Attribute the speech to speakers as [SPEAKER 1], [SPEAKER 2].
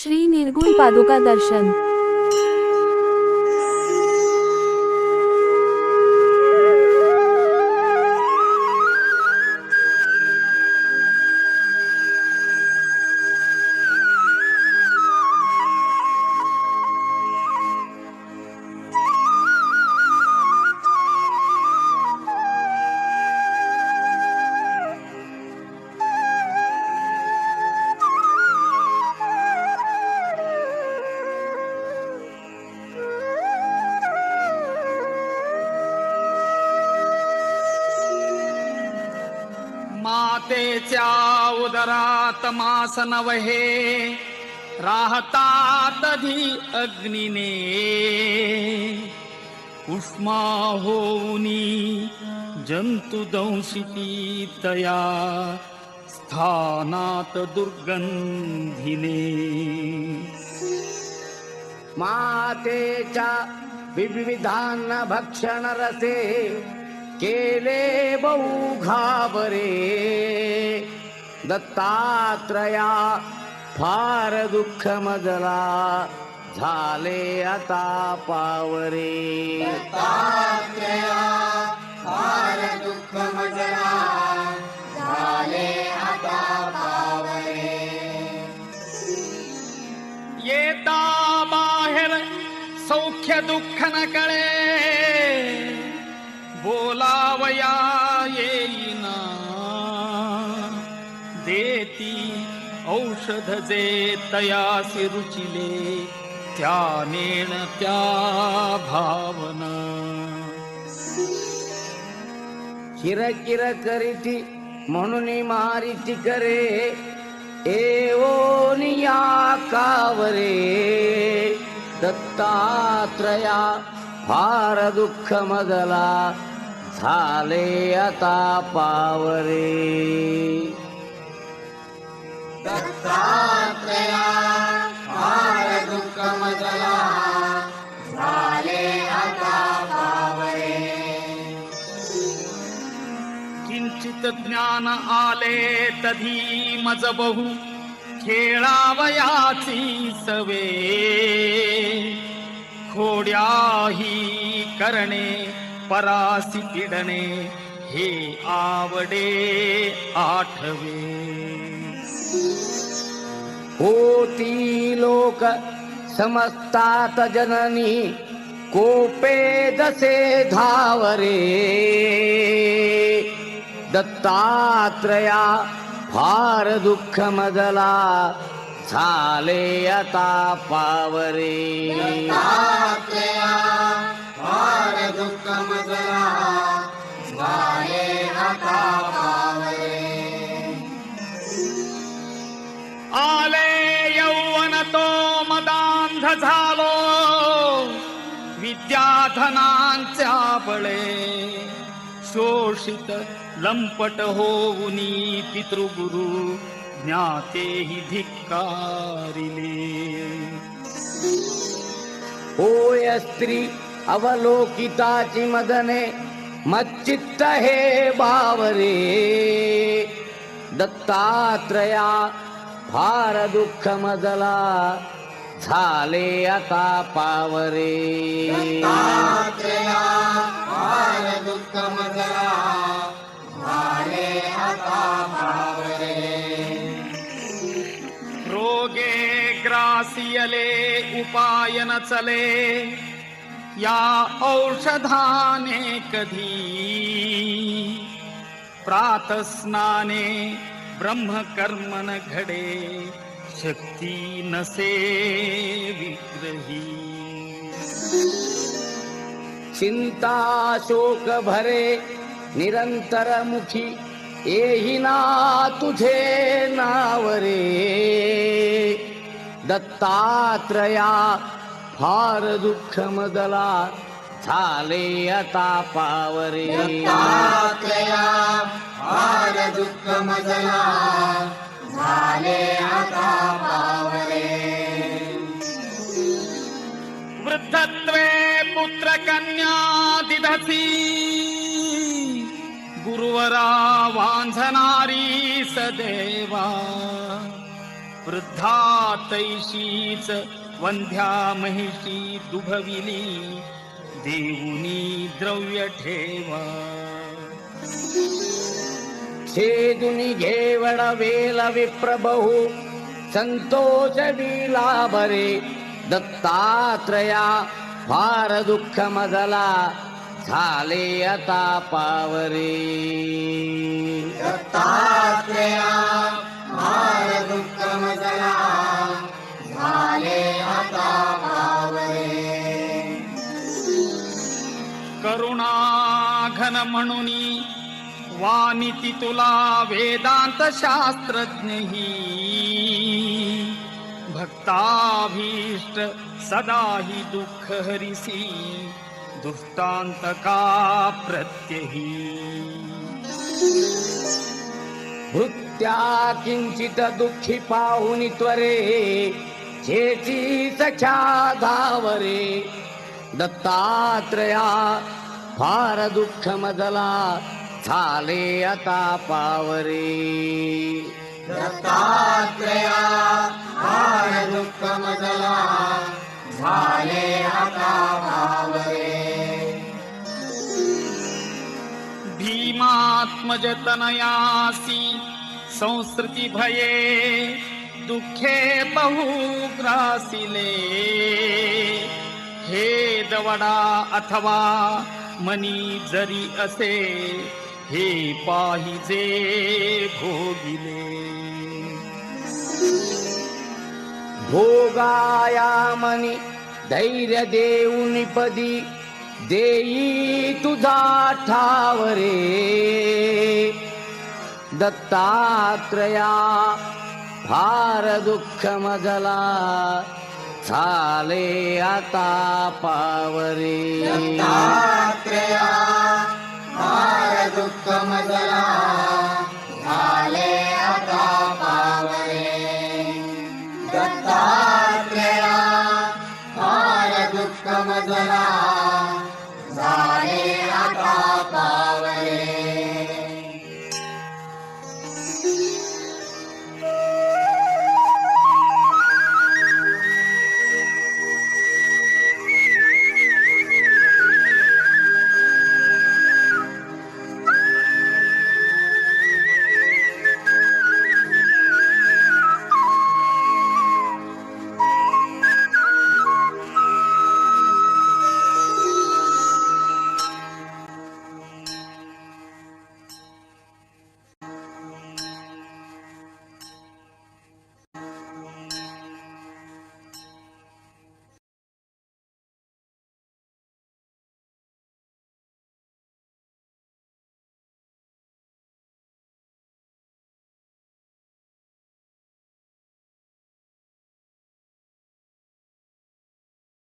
[SPEAKER 1] श्री निर्गुण पादुका दर्शन।
[SPEAKER 2] मातेच्या उदरात मास नवहे राहतात धी अग्नीने उष्मा होऊनी जंतु दंशिती तया स्थानात दुर्गंधीने।
[SPEAKER 3] मातेच्या विविधान भक्षण रसे केले बहु घाबरे दत्तात्रया फार दुःख मजला झाले आता पावरे।
[SPEAKER 4] दत्तात्रया फार दुःख मजला झाले आता पावरे।
[SPEAKER 2] येता बाहेर सौख्य दुःख न कळे बोलावया येईना देती औषध जे तयासी रुचिले त्या नेण त्या भावना।
[SPEAKER 3] किरकिर करीती म्हणून मारिती करे एवोनिया कावरे दत्तात्रया फार दुःख मजला झाले आता पावरे।
[SPEAKER 4] दत्तात्रया फार दुःख मजला झाले आता पावरे।
[SPEAKER 2] किंचित ज्ञान आले तधी मज बहु खेळावयाची सवे खोड्याही करणे परासी पिडणे हे आवडे आठवे।
[SPEAKER 3] होती लोक समजतात जननी कोपे जसे धावरे दत्तात्रया फार दुःख मजला झाले आता पावरे।
[SPEAKER 4] दत्तात्रया फार दुःख मजला झाले आता पावरे।
[SPEAKER 2] आले यौवन तो मदांध झालो विद्याधनांच्या बळे शोषित लंपट होऊनी पितृगुरु ज्ञातेहि धिक्कारिले।
[SPEAKER 3] होय स्त्री अवलोकिताची मदने मच्चित्त हे बावरे दत्तात्रया फार दुःख मजला झाले आता पावरे।
[SPEAKER 4] दत्तात्रया फार दुःख मजला झाले आता पावरे।
[SPEAKER 2] रोगे ग्रासियले उपाय न चले या औषधाने कधी प्रातस्नाने ब्रह्मकर्मन घडे शक्ती नसे विग्रही।
[SPEAKER 3] चिंता शोक भरे निरंतर मुखी येईना तुझे नावरे दत्तात्रया फार दुःख मजला झाले आता पावरे।
[SPEAKER 4] दत्तात्रया फार दुःख मजला झाले आता पावरे।
[SPEAKER 2] वृद्धत्वे पुत्र कन्या दिधसी गुरुवरा वांझनारी सदेवा वृद्धा तैशीच वंध्या महिषी दुभविली देऊनी द्रव्य ठेवा
[SPEAKER 3] छेदुनी घेवड वेल विप्रबहू संतोष विला बरे दत्तात्रया फार दुःख मजला झाले आता पावरे
[SPEAKER 4] दत्तात्रेया फार दुःख मजला झाले आता पावरे
[SPEAKER 2] करुणा घन म्हणूनी वानिती तुला वेदांत शास्त्रज्ञही भक्ताभीष्ट सदाही दुःख हरिसी दुष्टांत का प्रत्यही
[SPEAKER 3] भृत्या किंचित दुःखी पाहुनी त्वरे चेची सख्या धावरे दत्तात्रया फार दुःख मजला झाले आता पावरे
[SPEAKER 4] दत्तात्रेया फार दुःख मजला झाले आता पावरे
[SPEAKER 2] भीमात्मज तनयासी संस्कृती भये दुःखे बहुग्रासिले हे दवडा अथवा मनी जरी असे हे पाहिजे भोगिले
[SPEAKER 3] भोगाया मनी धैर्य देऊनी पदी देई तुझा ठावरे दत्तात्रया फार दुःख मजला झाले आता पावरे
[SPEAKER 4] दत्तात्रेया फार दुःख मजला झाले आता पावरे दत्तात्रेया फार दुःख मजला